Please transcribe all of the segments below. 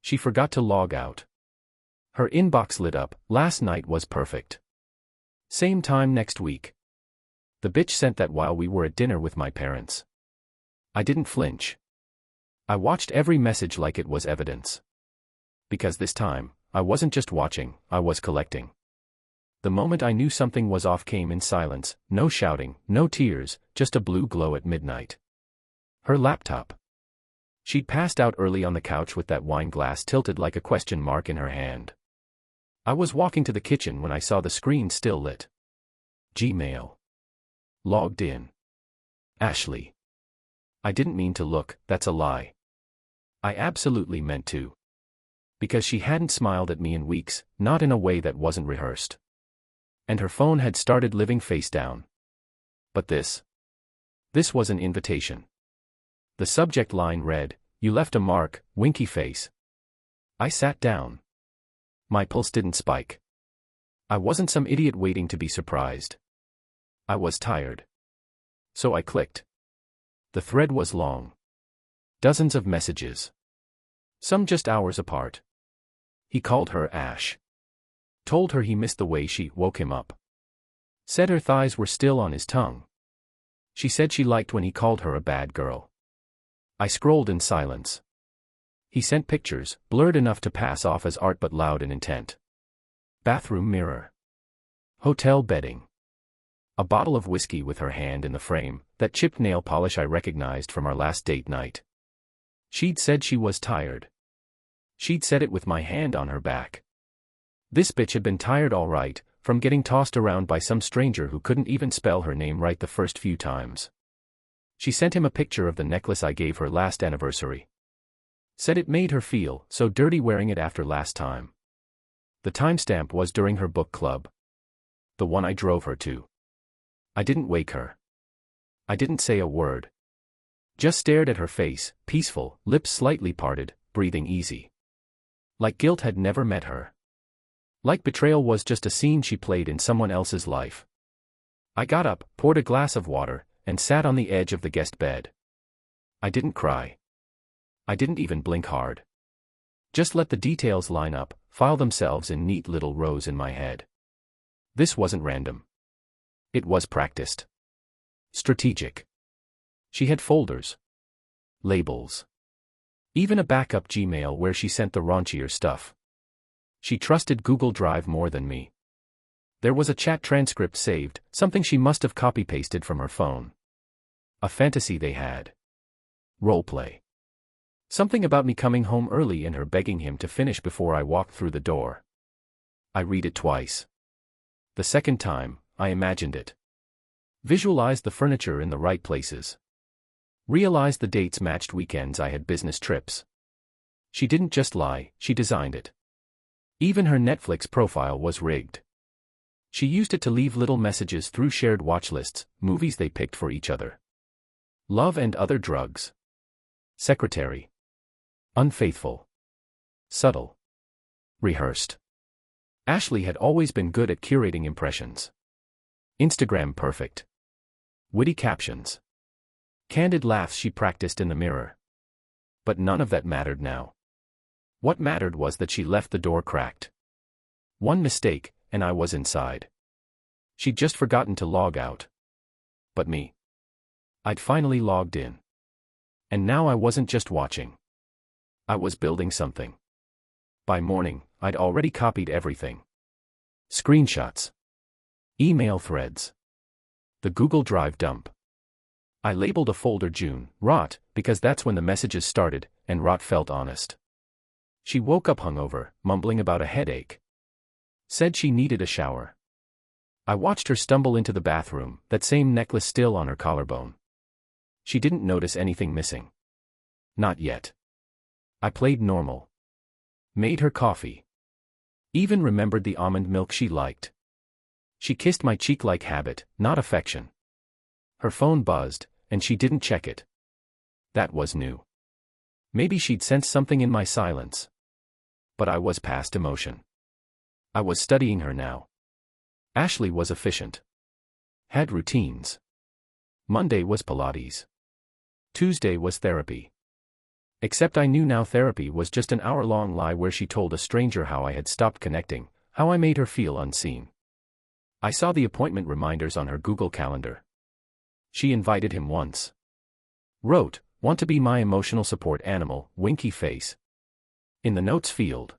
She forgot to log out. Her inbox lit up. Last night was perfect. Same time next week. The bitch sent that while we were at dinner with my parents. I didn't flinch. I watched every message like it was evidence. Because this time, I wasn't just watching, I was collecting. The moment I knew something was off came in silence, no shouting, no tears, just a blue glow at midnight. Her laptop. She'd passed out early on the couch with that wine glass tilted like a question mark in her hand. I was walking to the kitchen when I saw the screen still lit. Gmail. Logged in. Ashley. I didn't mean to look, that's a lie. I absolutely meant to. Because she hadn't smiled at me in weeks, not in a way that wasn't rehearsed. And her phone had started living face down. But this was an invitation. The subject line read, "You left a mark, winky face." I sat down. My pulse didn't spike. I wasn't some idiot waiting to be surprised. I was tired. So I clicked. The thread was long. Dozens of messages. Some just hours apart. He called her Ash. Told her he missed the way she woke him up. Said her thighs were still on his tongue. She said she liked when he called her a bad girl. I scrolled in silence. He sent pictures, blurred enough to pass off as art but loud in intent. Bathroom mirror. Hotel bedding. A bottle of whiskey with her hand in the frame, that chipped nail polish I recognized from our last date night. She'd said she was tired. She'd said it with my hand on her back. This bitch had been tired all right, from getting tossed around by some stranger who couldn't even spell her name right the first few times. She sent him a picture of the necklace I gave her last anniversary. Said it made her feel so dirty wearing it after last time. The timestamp was during her book club. The one I drove her to. I didn't wake her. I didn't say a word. Just stared at her face, peaceful, lips slightly parted, breathing easy. Like guilt had never met her. Like betrayal was just a scene she played in someone else's life. I got up, poured a glass of water, and sat on the edge of the guest bed. I didn't cry. I didn't even blink hard. Just let the details line up, file themselves in neat little rows in my head. This wasn't random. It was practiced. Strategic. She had folders. Labels. Even a backup Gmail where she sent the raunchier stuff. She trusted Google Drive more than me. There was a chat transcript saved, something she must have copy-pasted from her phone. A fantasy they had. Roleplay. Something about me coming home early and her begging him to finish before I walked through the door. I read it twice. The second time, I imagined it. Visualized the furniture in the right places. Realized the dates matched weekends I had business trips. She didn't just lie, she designed it. Even her Netflix profile was rigged. She used it to leave little messages through shared watch lists, movies they picked for each other. Love and other drugs. Secretary. Unfaithful. Subtle. Rehearsed. Ashley had always been good at curating impressions. Instagram perfect. Witty captions. Candid laughs she practiced in the mirror. But none of that mattered now. What mattered was that she left the door cracked. One mistake, and I was inside. She'd just forgotten to log out. But me. I'd finally logged in. And now I wasn't just watching. I was building something. By morning, I'd already copied everything. Screenshots. Email threads. The Google Drive dump. I labeled a folder June, rot, because that's when the messages started, and rot felt honest. She woke up hungover, mumbling about a headache. Said she needed a shower. I watched her stumble into the bathroom, that same necklace still on her collarbone. She didn't notice anything missing. Not yet. I played normal. Made her coffee. Even remembered the almond milk she liked. She kissed my cheek like habit, not affection. Her phone buzzed, and she didn't check it. That was new. Maybe she'd sensed something in my silence. But I was past emotion. I was studying her now. Ashley was efficient. Had routines. Monday was Pilates. Tuesday was therapy. Except I knew now therapy was just an hour-long lie where she told a stranger how I had stopped connecting, how I made her feel unseen. I saw the appointment reminders on her Google Calendar. She invited him once. Wrote, "Want to be my emotional support animal, winky face." In the notes field.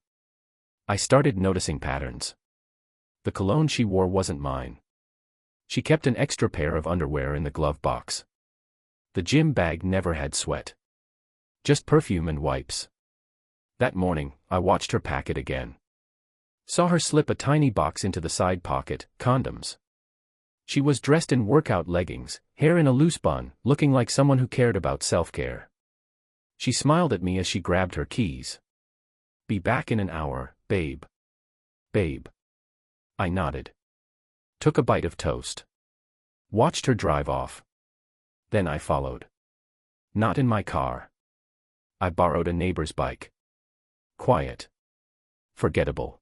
I started noticing patterns. The cologne she wore wasn't mine. She kept an extra pair of underwear in the glove box. The gym bag never had sweat. Just perfume and wipes. That morning, I watched her pack it again. Saw her slip a tiny box into the side pocket, condoms. She was dressed in workout leggings, hair in a loose bun, looking like someone who cared about self-care. She smiled at me as she grabbed her keys. "Be back in an hour, babe." "Babe." I nodded. Took a bite of toast. Watched her drive off. Then I followed. Not in my car. I borrowed a neighbor's bike. Quiet. Forgettable.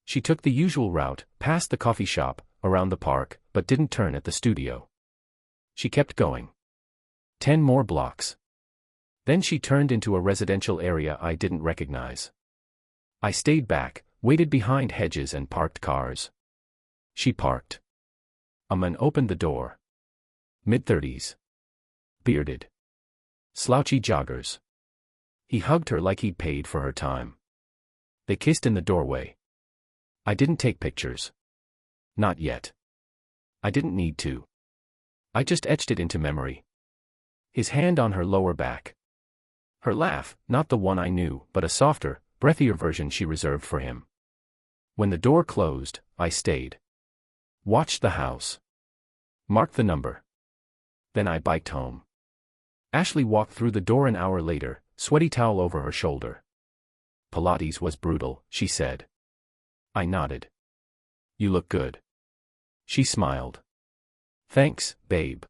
She took the usual route, past the coffee shop, around the park, but didn't turn at the studio. She kept going. 10 more blocks. Then she turned into a residential area I didn't recognize. I stayed back, waited behind hedges and parked cars. She parked. A man opened the door. Mid-30s. Bearded. Slouchy joggers. He hugged her like he'd paid for her time. They kissed in the doorway. I didn't take pictures. Not yet. I didn't need to. I just etched it into memory. His hand on her lower back. Her laugh, not the one I knew, but a softer, breathier version she reserved for him. When the door closed, I stayed. Watched the house. Marked the number. Then I biked home. Ashley walked through the door an hour later, sweaty towel over her shoulder. "Pilates was brutal," she said. I nodded. "You look good." She smiled. "Thanks, babe."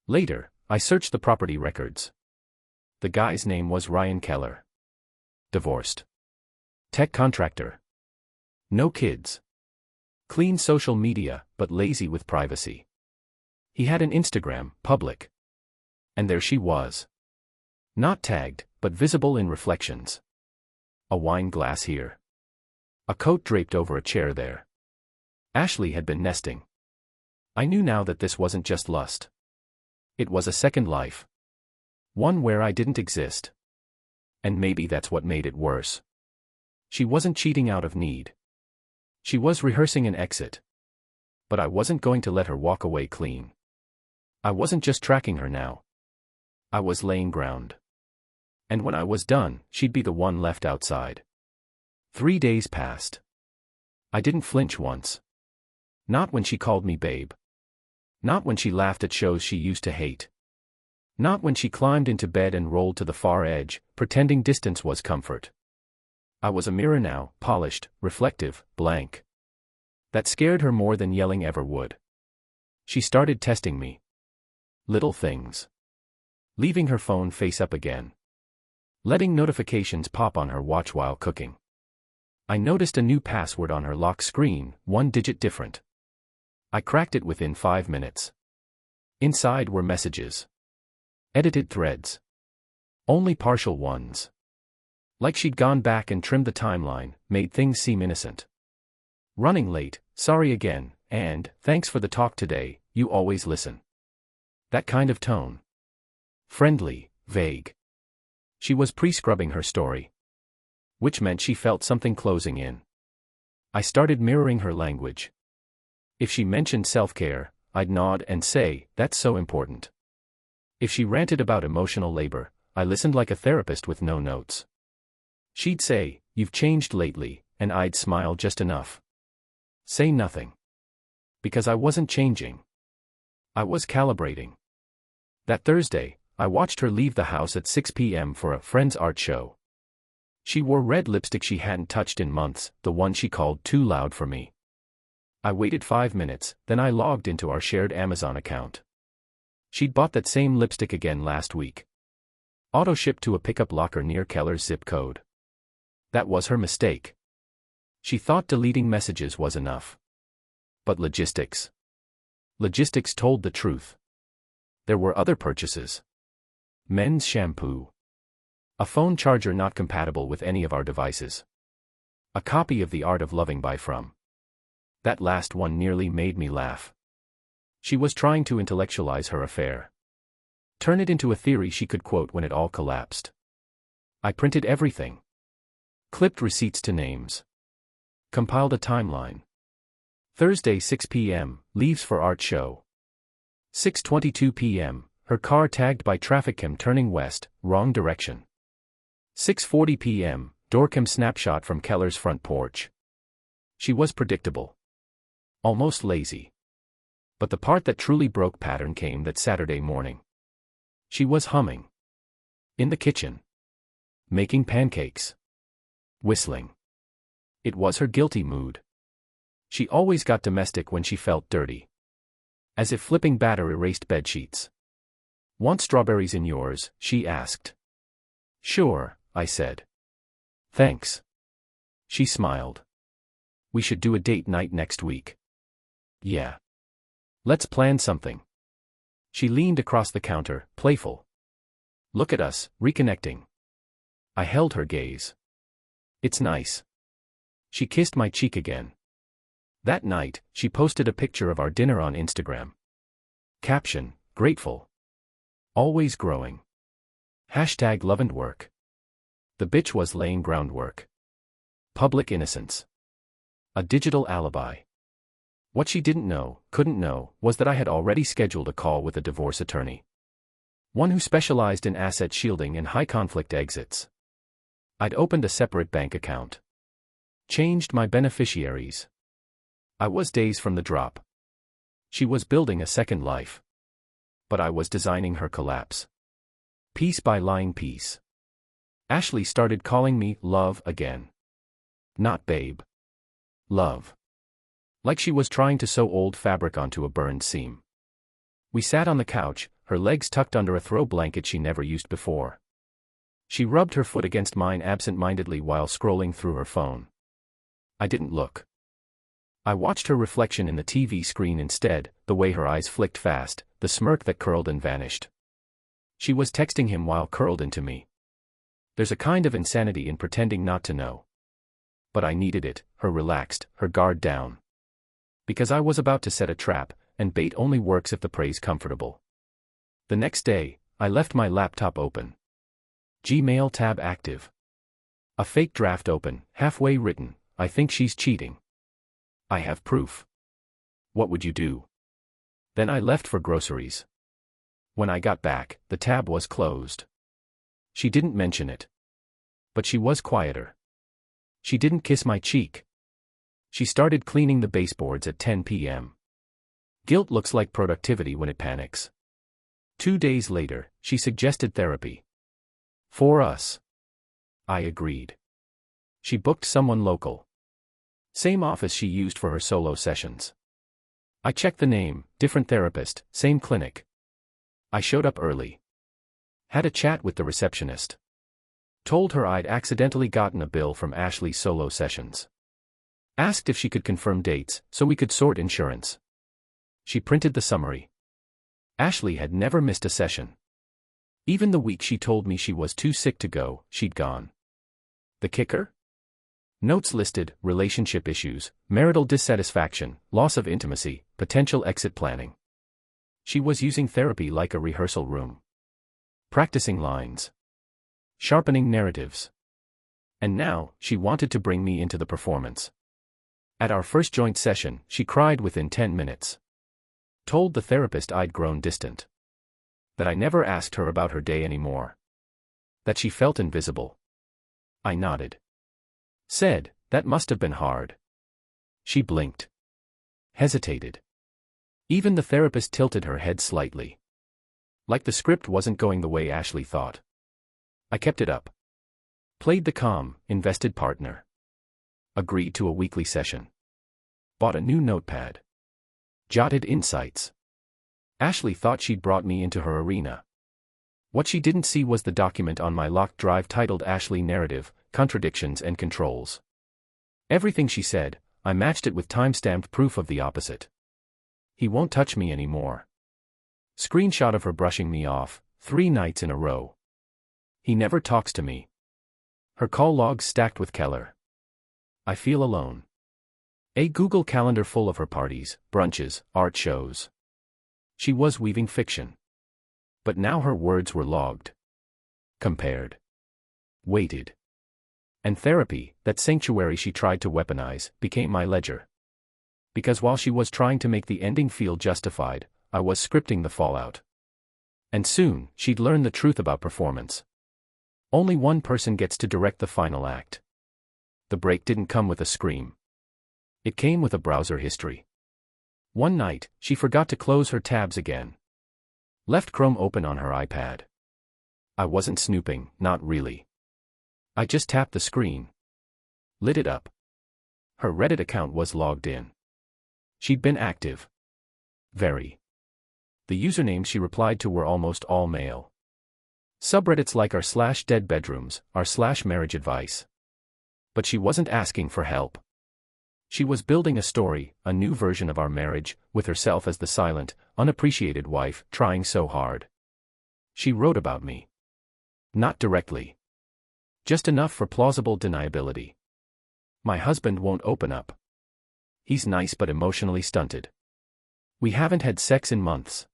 Later, I searched the property records. The guy's name was Ryan Keller. Divorced. Tech contractor. No kids. Clean social media, but lazy with privacy. He had an Instagram, public. And there she was. Not tagged, but visible in reflections. A wine glass here. A coat draped over a chair there. Ashley had been nesting. I knew now that this wasn't just lust. It was a second life. One where I didn't exist. And maybe that's what made it worse. She wasn't cheating out of need. She was rehearsing an exit. But I wasn't going to let her walk away clean. I wasn't just tracking her now. I was laying ground. And when I was done, she'd be the one left outside. 3 days passed. I didn't flinch once. Not when she called me babe. Not when she laughed at shows she used to hate. Not when she climbed into bed and rolled to the far edge, pretending distance was comfort. I was a mirror now, polished, reflective, blank. That scared her more than yelling ever would. She started testing me. Little things. Leaving her phone face up again. Letting notifications pop on her watch while cooking. I noticed a new password on her lock screen, 1 digit different. I cracked it within 5 minutes. Inside were messages. Edited threads. Only partial ones. Like she'd gone back and trimmed the timeline, made things seem innocent. Running late, sorry again, and, thanks for the talk today, you always listen. That kind of tone. Friendly, vague. She was pre-scrubbing her story. Which meant she felt something closing in. I started mirroring her language. If she mentioned self-care, I'd nod and say, "That's so important." If she ranted about emotional labor, I listened like a therapist with no notes. She'd say, "You've changed lately," and I'd smile just enough. Say nothing. Because I wasn't changing. I was calibrating. That Thursday, I watched her leave the house at 6 p.m. for a friend's art show. She wore red lipstick she hadn't touched in months, the one she called too loud for me. I waited 5 minutes, then I logged into our shared Amazon account. She'd bought that same lipstick again last week. Auto-shipped to a pickup locker near Keller's zip code. That was her mistake. She thought deleting messages was enough. But logistics. Logistics told the truth. There were other purchases. Men's shampoo. A phone charger not compatible with any of our devices. A copy of The Art of Loving by From. That last one nearly made me laugh. She was trying to intellectualize her affair. Turn it into a theory she could quote when it all collapsed. I printed everything. Clipped receipts to names. Compiled a timeline. Thursday 6 p.m., leaves for art show. 6:22 p.m., her car tagged by traffic cam turning west, wrong direction. 6:40 p.m., door cam snapshot from Keller's front porch. She was predictable. Almost lazy. But the part that truly broke pattern came that Saturday morning. She was humming. In the kitchen. Making pancakes. Whistling. It was her guilty mood. She always got domestic when she felt dirty. As if flipping batter erased bedsheets. Want strawberries in yours? She asked. Sure, I said. Thanks. She smiled. We should do a date night next week. Yeah. Let's plan something. She leaned across the counter, playful. Look at us, reconnecting. I held her gaze. It's nice. She kissed my cheek again. That night, she posted a picture of our dinner on Instagram. Caption, grateful. Always growing. Hashtag love and work. The bitch was laying groundwork. Public innocence. A digital alibi. What she didn't know, couldn't know, was that I had already scheduled a call with a divorce attorney. One who specialized in asset shielding and high-conflict exits. I'd opened a separate bank account. Changed my beneficiaries. I was days from the drop. She was building a second life. But I was designing her collapse. Piece by lying piece. Ashley started calling me love again. Not babe. Love. Like she was trying to sew old fabric onto a burned seam. We sat on the couch, her legs tucked under a throw blanket she never used before. She rubbed her foot against mine absent-mindedly while scrolling through her phone. I didn't look. I watched her reflection in the TV screen instead, the way her eyes flicked fast, the smirk that curled and vanished. She was texting him while curled into me. There's a kind of insanity in pretending not to know. But I needed it, her relaxed, her guard down. Because I was about to set a trap, and bait only works if the prey's comfortable. The next day, I left my laptop open. Gmail tab active. A fake draft open, halfway written. I think she's cheating. I have proof. What would you do? Then I left for groceries. When I got back, the tab was closed. She didn't mention it. But she was quieter. She didn't kiss my cheek. She started cleaning the baseboards at 10 p.m. Guilt looks like productivity when it panics. 2 days later, she suggested therapy. For us. I agreed. She booked someone local. Same office she used for her solo sessions. I checked the name, different therapist, same clinic. I showed up early. Had a chat with the receptionist. Told her I'd accidentally gotten a bill from Ashley's solo sessions. Asked if she could confirm dates, so we could sort insurance. She printed the summary. Ashley had never missed a session. Even the week she told me she was too sick to go, she'd gone. The kicker? Notes listed, relationship issues, marital dissatisfaction, loss of intimacy, potential exit planning. She was using therapy like a rehearsal room. Practicing lines. Sharpening narratives. And now, she wanted to bring me into the performance. At our first joint session, she cried within 10 minutes. Told the therapist I'd grown distant. That I never asked her about her day anymore. That she felt invisible. I nodded. Said, that must have been hard. She blinked. Hesitated. Even the therapist tilted her head slightly. Like the script wasn't going the way Ashley thought. I kept it up. Played the calm, invested partner. Agreed to a weekly session. Bought a new notepad. Jotted insights. Ashley thought she'd brought me into her arena. What she didn't see was the document on my locked drive titled Ashley Narrative, Contradictions and Controls. Everything she said, I matched it with time-stamped proof of the opposite. He won't touch me anymore. Screenshot of her brushing me off, 3 nights in a row. He never talks to me. Her call logs stacked with Keller. I feel alone. A Google Calendar full of her parties, brunches, art shows. She was weaving fiction. But now her words were logged. Compared. Weighted. And therapy, that sanctuary she tried to weaponize, became my ledger. Because while she was trying to make the ending feel justified, I was scripting the fallout. And soon, she'd learn the truth about performance. Only one person gets to direct the final act. The break didn't come with a scream. It came with a browser history. One night, she forgot to close her tabs again. Left Chrome open on her iPad. I wasn't snooping, not really. I just tapped the screen. Lit it up. Her Reddit account was logged in. She'd been active. Very. The usernames she replied to were almost all male. Subreddits like r/dead bedrooms, r/marriage advice. But she wasn't asking for help. She was building a story, a new version of our marriage, with herself as the silent, unappreciated wife, trying so hard. She wrote about me. Not directly. Just enough for plausible deniability. My husband won't open up. He's nice but emotionally stunted. We haven't had sex in months.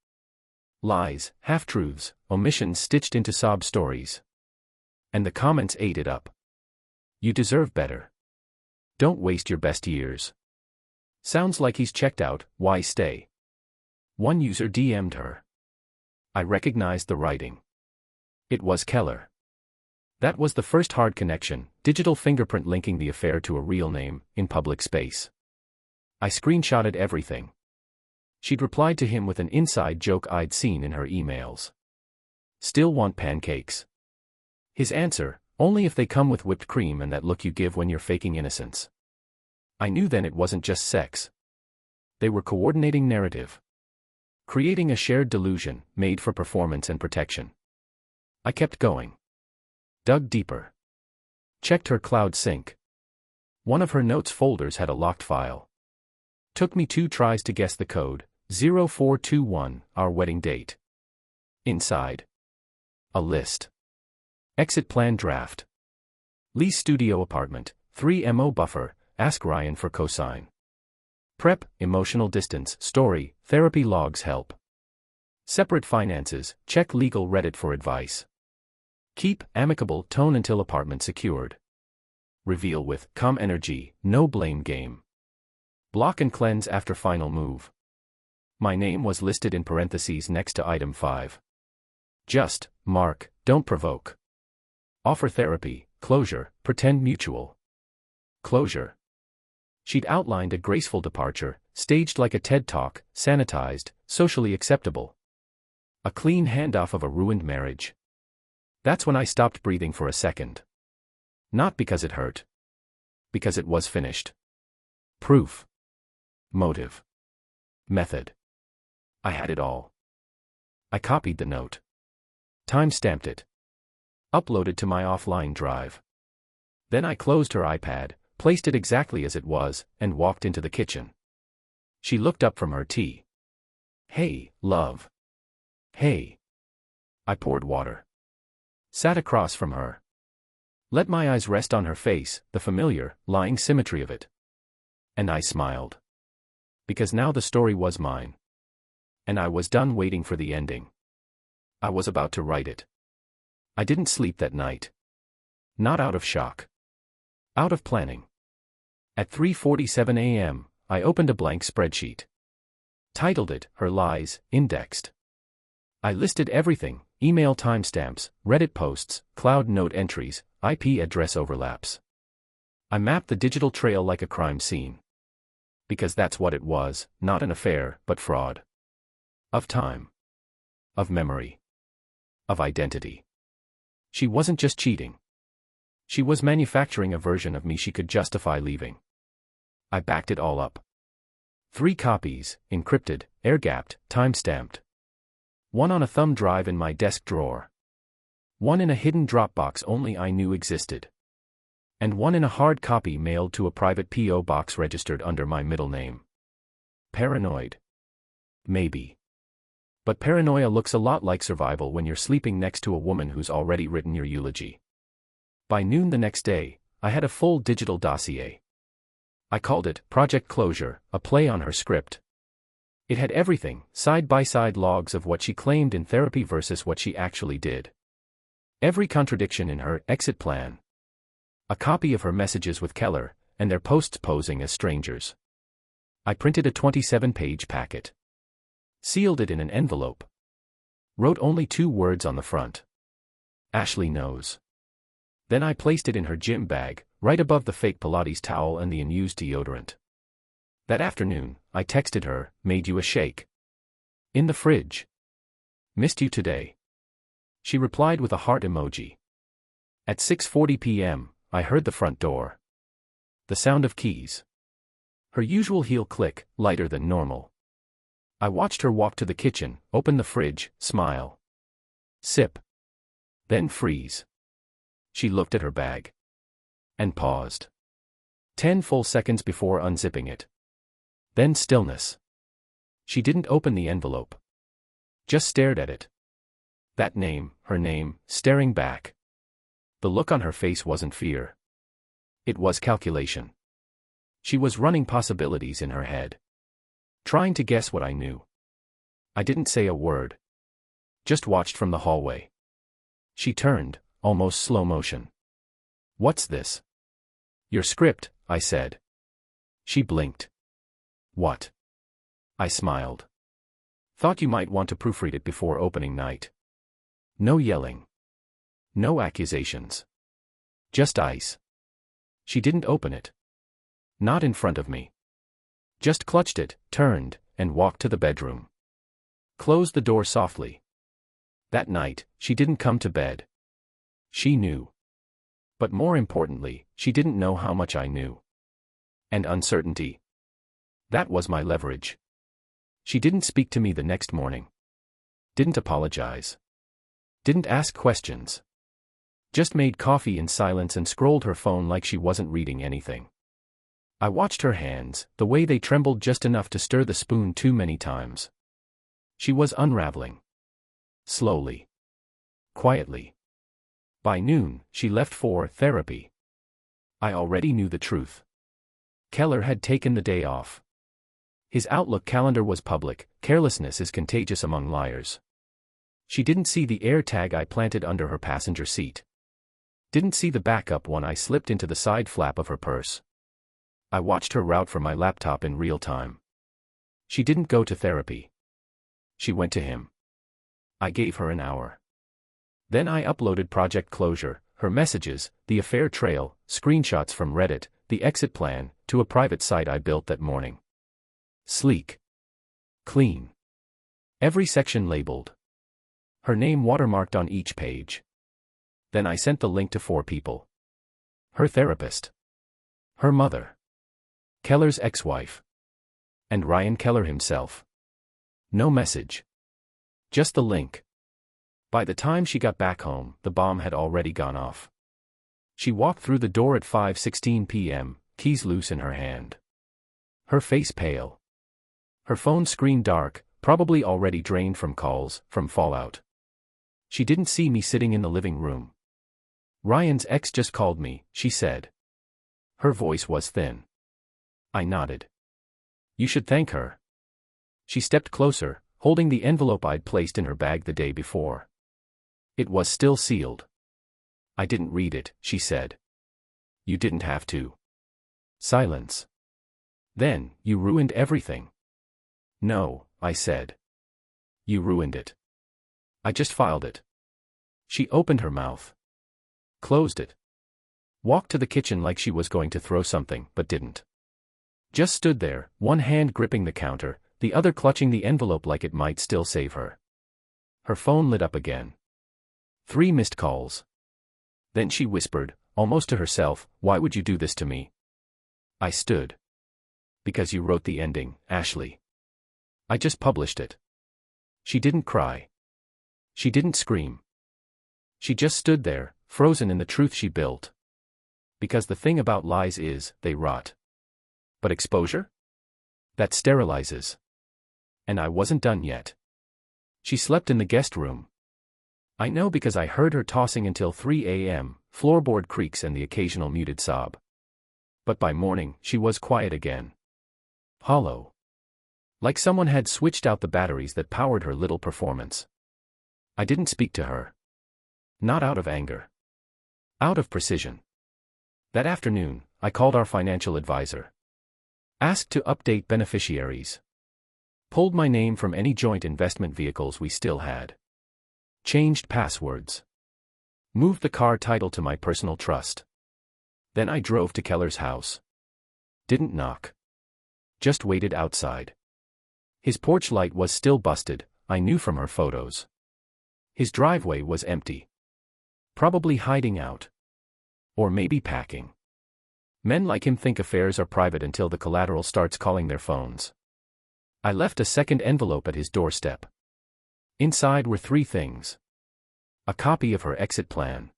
Lies, half-truths, omissions stitched into sob stories. And the comments ate it up. You deserve better. Don't waste your best years. Sounds like he's checked out, why stay? One user DM'd her. I recognized the writing. It was Keller. That was the first hard connection, digital fingerprint linking the affair to a real name, in public space. I screenshotted everything. She'd replied to him with an inside joke I'd seen in her emails. Still want pancakes? His answer, only if they come with whipped cream and that look you give when you're faking innocence. I knew then it wasn't just sex. They were coordinating narrative. Creating a shared delusion, made for performance and protection. I kept going. Dug deeper. Checked her cloud sync. One of her notes folders had a locked file. Took me 2 tries to guess the code, 0421, our wedding date. Inside. A list. Exit plan draft. Lease studio apartment, 3 MO buffer, ask Ryan for cosign. Prep, emotional distance, story, therapy logs help. Separate finances, check legal Reddit for advice. Keep, amicable tone until apartment secured. Reveal with, calm energy, no blame game. Block and cleanse after final move. My name was listed in parentheses next to item 5. Just, mark, don't provoke. Offer therapy, closure, pretend mutual. Closure. She'd outlined a graceful departure, staged like a TED Talk, sanitized, socially acceptable. A clean handoff of a ruined marriage. That's when I stopped breathing for a second. Not because it hurt. Because it was finished. Proof. Motive. Method. I had it all. I copied the note. Time-stamped it. Uploaded to my offline drive. Then I closed her iPad, placed it exactly as it was, and walked into the kitchen. She looked up from her tea. Hey, love. Hey. I poured water. Sat across from her. Let my eyes rest on her face, the familiar, lying symmetry of it. And I smiled. Because now the story was mine. And I was done waiting for the ending. I was about to write it. I didn't sleep that night. Not out of shock. Out of planning. At 3:47 a.m., I opened a blank spreadsheet. Titled it, Her Lies, Indexed. I listed everything, email timestamps, Reddit posts, cloud note entries, IP address overlaps. I mapped the digital trail like a crime scene. Because that's what it was, not an affair, but fraud. Of time. Of memory. Of identity. She wasn't just cheating. She was manufacturing a version of me she could justify leaving. I backed it all up. 3 copies, encrypted, air-gapped, time-stamped. One on a thumb drive in my desk drawer. One in a hidden Dropbox only I knew existed. And one in a hard copy mailed to a private P.O. box registered under my middle name. Paranoid? Maybe. But paranoia looks a lot like survival when you're sleeping next to a woman who's already written your eulogy. By noon the next day, I had a full digital dossier. I called it Project Closure, a play on her script. It had everything, side-by-side logs of what she claimed in therapy versus what she actually did. Every contradiction in her exit plan. A copy of her messages with Keller, and their posts posing as strangers. I printed a 27-page packet. Sealed it in an envelope. Wrote only 2 words on the front. Ashley knows. Then I placed it in her gym bag, right above the fake Pilates towel and the unused deodorant. That afternoon, I texted her, "Made you a shake. In the fridge. Missed you today." She replied with a heart emoji. At 6:40 p.m., I heard the front door. The sound of keys. Her usual heel click, lighter than normal. I watched her walk to the kitchen, open the fridge, smile. Sip. Then freeze. She looked at her bag. And paused. 10 full seconds before unzipping it. Then stillness. She didn't open the envelope. Just stared at it. That name, her name, staring back. The look on her face wasn't fear. It was calculation. She was running possibilities in her head. Trying to guess what I knew. I didn't say a word. Just watched from the hallway. She turned, almost slow motion. "What's this?" "Your script," I said. She blinked. "What?" I smiled. "Thought you might want to proofread it before opening night." No yelling. No accusations. Just ice. She didn't open it. Not in front of me. Just clutched it, turned, and walked to the bedroom. Closed the door softly. That night, she didn't come to bed. She knew. But more importantly, she didn't know how much I knew. And uncertainty. That was my leverage. She didn't speak to me the next morning. Didn't apologize. Didn't ask questions. Just made coffee in silence and scrolled her phone like she wasn't reading anything. I watched her hands, the way they trembled just enough to stir the spoon too many times. She was unraveling. Slowly. Quietly. By noon, she left for therapy. I already knew the truth. Keller had taken the day off. His Outlook calendar was public. Carelessness is contagious among liars. She didn't see the air tag I planted under her passenger seat. Didn't see the backup one I slipped into the side flap of her purse. I watched her route from my laptop in real time. She didn't go to therapy. She went to him. I gave her an hour. Then I uploaded Project Closure, her messages, the affair trail, screenshots from Reddit, the exit plan, to a private site I built that morning. Sleek. Clean. Every section labeled. Her name watermarked on each page. Then I sent the link to 4 people. Her therapist. Her mother. Keller's ex-wife. And Ryan Keller himself. No message. Just the link. By the time she got back home, the bomb had already gone off. She walked through the door at 5:16 p.m., keys loose in her hand. Her face pale. Her phone screen dark, probably already drained from calls, from fallout. She didn't see me sitting in the living room. "Ryan's ex just called me," she said. Her voice was thin. I nodded. "You should thank her." She stepped closer, holding the envelope I'd placed in her bag the day before. It was still sealed. "I didn't read it," she said. "You didn't have to." Silence. "Then, you ruined everything." "No," I said. "You ruined it. I just filed it." She opened her mouth. Closed it. Walked to the kitchen like she was going to throw something, but didn't. Just stood there, one hand gripping the counter, the other clutching the envelope like it might still save her. Her phone lit up again. 3 missed calls. Then she whispered, almost to herself, "Why would you do this to me?" I stood. "Because you wrote the ending, Ashley. I just published it." She didn't cry. She didn't scream. She just stood there, frozen in the truth she built. Because the thing about lies is, they rot. But exposure? That sterilizes. And I wasn't done yet. She slept in the guest room. I know because I heard her tossing until 3 a.m., floorboard creaks and the occasional muted sob. But by morning, she was quiet again. Hollow. Like someone had switched out the batteries that powered her little performance. I didn't speak to her. Not out of anger. Out of precision. That afternoon, I called our financial advisor. Asked to update beneficiaries. Pulled my name from any joint investment vehicles we still had. Changed passwords. Moved the car title to my personal trust. Then I drove to Keller's house. Didn't knock. Just waited outside. His porch light was still busted, I knew from her photos. His driveway was empty. Probably hiding out. Or maybe packing. Men like him think affairs are private until the collateral starts calling their phones. I left a second envelope at his doorstep. Inside were 3 things. A copy of her exit plan.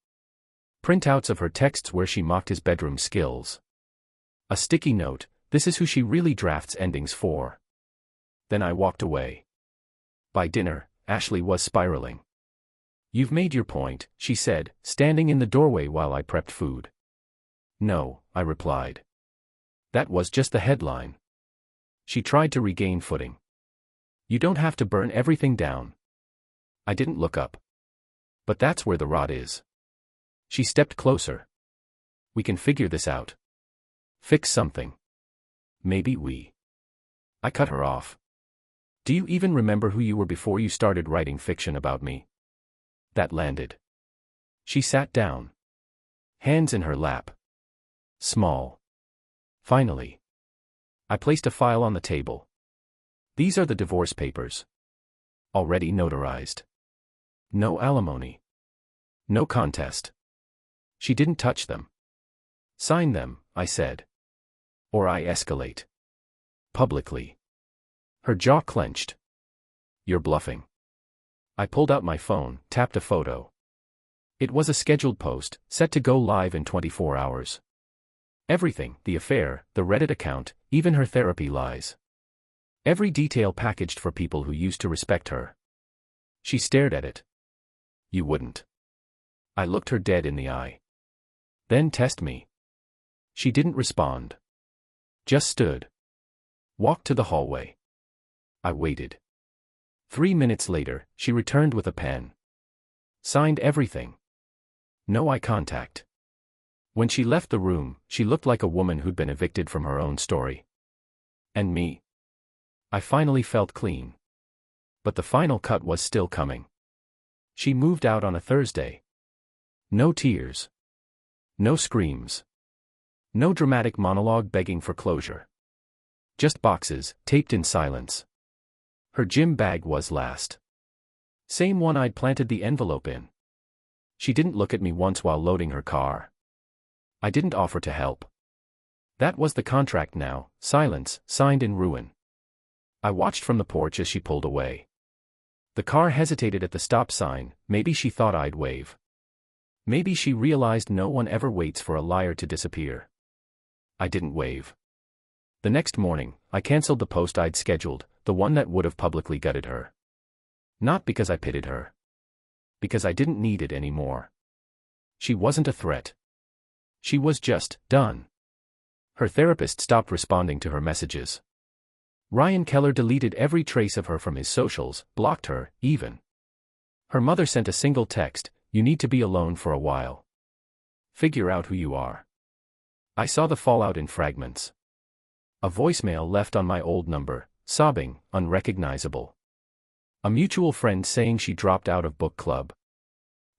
Printouts of her texts where she mocked his bedroom skills. A sticky note, this is who she really drafts endings for. Then I walked away. By dinner, Ashley was spiraling. You've made your point, she said, standing in the doorway while I prepped food. No, I replied. That was just the headline. She tried to regain footing. You don't have to burn everything down. I didn't look up. But that's where the rot is. She stepped closer. We can figure this out. Fix something. Maybe we. I cut her off. Do you even remember who you were before you started writing fiction about me? That landed. She sat down. Hands in her lap. Small. Finally. I placed a file on the table. These are the divorce papers. Already notarized. No alimony. No contest. She didn't touch them. Sign them, I said. Or I escalate. Publicly. Her jaw clenched. You're bluffing. I pulled out my phone, tapped a photo. It was a scheduled post, set to go live in 24 hours. Everything, the affair, the Reddit account, even her therapy lies. Every detail packaged for people who used to respect her. She stared at it. You wouldn't. I looked her dead in the eye. Then test me. She didn't respond. Just stood. Walked to the hallway. I waited. 3 minutes later, she returned with a pen. Signed everything. No eye contact. When she left the room, she looked like a woman who'd been evicted from her own story. And me. I finally felt clean. But the final cut was still coming. She moved out on a Thursday. No tears. No screams. No dramatic monologue begging for closure. Just boxes, taped in silence. Her gym bag was last. Same one I'd planted the envelope in. She didn't look at me once while loading her car. I didn't offer to help. That was the contract now, silence, signed in ruin. I watched from the porch as she pulled away. The car hesitated at the stop sign, maybe she thought I'd wave. Maybe she realized no one ever waits for a liar to disappear. I didn't wave. The next morning, I canceled the post I'd scheduled, the one that would have publicly gutted her. Not because I pitied her. Because I didn't need it anymore. She wasn't a threat. She was just done. Her therapist stopped responding to her messages. Ryan Keller deleted every trace of her from his socials, blocked her, even. Her mother sent a single text, "You need to be alone for a while. Figure out who you are." I saw the fallout in fragments. A voicemail left on my old number, sobbing, unrecognizable. A mutual friend saying she dropped out of book club.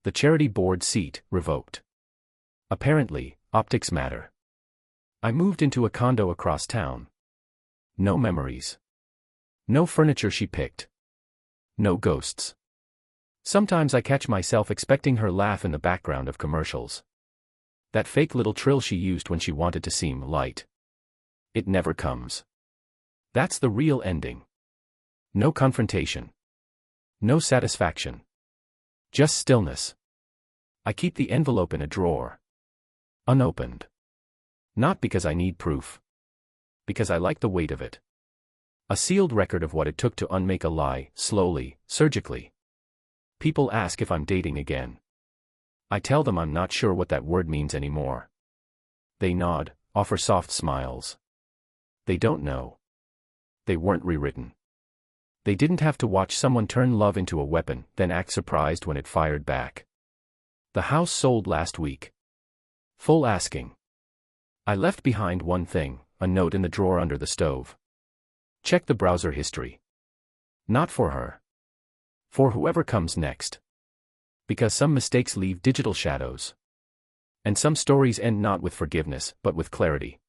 The charity board seat, revoked. Apparently, optics matter. I moved into a condo across town. No memories. No furniture she picked. No ghosts. Sometimes I catch myself expecting her laugh in the background of commercials. That fake little trill she used when she wanted to seem light. It never comes. That's the real ending. No confrontation. No satisfaction. Just stillness. I keep the envelope in a drawer. Unopened. Not because I need proof. Because I like the weight of it. A sealed record of what it took to unmake a lie, slowly, surgically. People ask if I'm dating again. I tell them I'm not sure what that word means anymore. They nod, offer soft smiles. They don't know. They weren't rewritten. They didn't have to watch someone turn love into a weapon, then act surprised when it fired back. The house sold last week. Full asking. I left behind one thing, a note in the drawer under the stove. Check the browser history. Not for her. For whoever comes next. Because some mistakes leave digital shadows. And some stories end not with forgiveness, but with clarity.